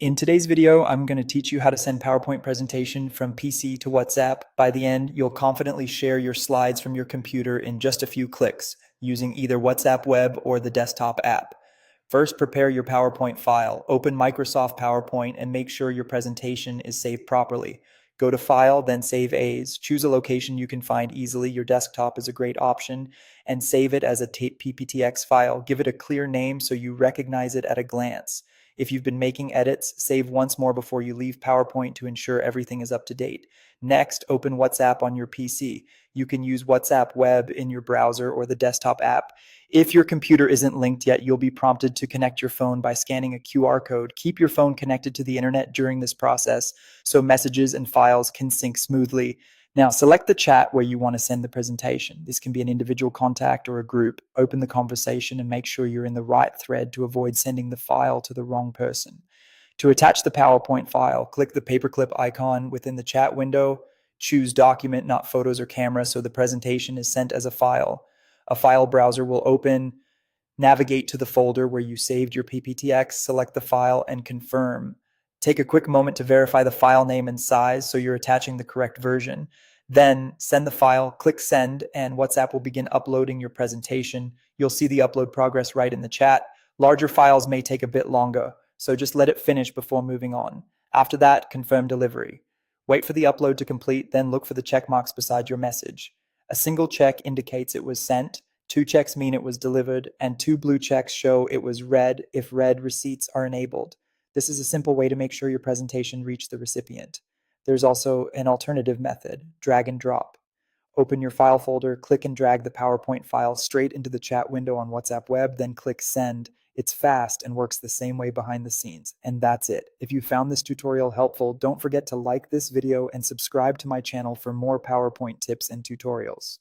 In today's video, I'm going to teach you how to send PowerPoint presentation from PC to WhatsApp. By the end, you'll confidently share your slides from your computer in just a few clicks using either WhatsApp web or the desktop app. First, prepare your PowerPoint file. Open Microsoft PowerPoint and make sure your presentation is saved properly. Go to File, then Save As. Choose a location you can find easily. Your desktop is a great option. And save it as a PPTX file. Give it a clear name so you recognize it at a glance. If you've been making edits, save once more before you leave PowerPoint to ensure everything is up to date. Next, open WhatsApp on your PC. You can use WhatsApp web in your browser or the desktop app. If your computer isn't linked yet, you'll be prompted to connect your phone by scanning a QR code. Keep your phone connected to the internet during this process so messages and files can sync smoothly. Now, select the chat where you want to send the presentation. This can be an individual contact or a group. Open the conversation and make sure you're in the right thread to avoid sending the file to the wrong person. To attach the PowerPoint file, click the paperclip icon within the chat window. Choose Document, not Photos or Camera, so the presentation is sent as a file. A file browser will open. Navigate to the folder where you saved your PPTX, select the file, and confirm. Take a quick moment to verify the file name and size so you're attaching the correct version. Then send the file, click send, and WhatsApp will begin uploading your presentation. You'll see the upload progress right in the chat. Larger files may take a bit longer, so just let it finish before moving on. After that, confirm delivery. Wait for the upload to complete, then look for the check marks beside your message. A single check indicates it was sent. 2 checks mean it was delivered, and 2 blue checks show it was read if read receipts are enabled. This is a simple way to make sure your presentation reached the recipient. There's also an alternative method, drag and drop. Open your file folder, click and drag the PowerPoint file straight into the chat window on WhatsApp web, then click send. It's fast and works the same way behind the scenes. And that's it. If you found this tutorial helpful, don't forget to like this video and subscribe to my channel for more PowerPoint tips and tutorials.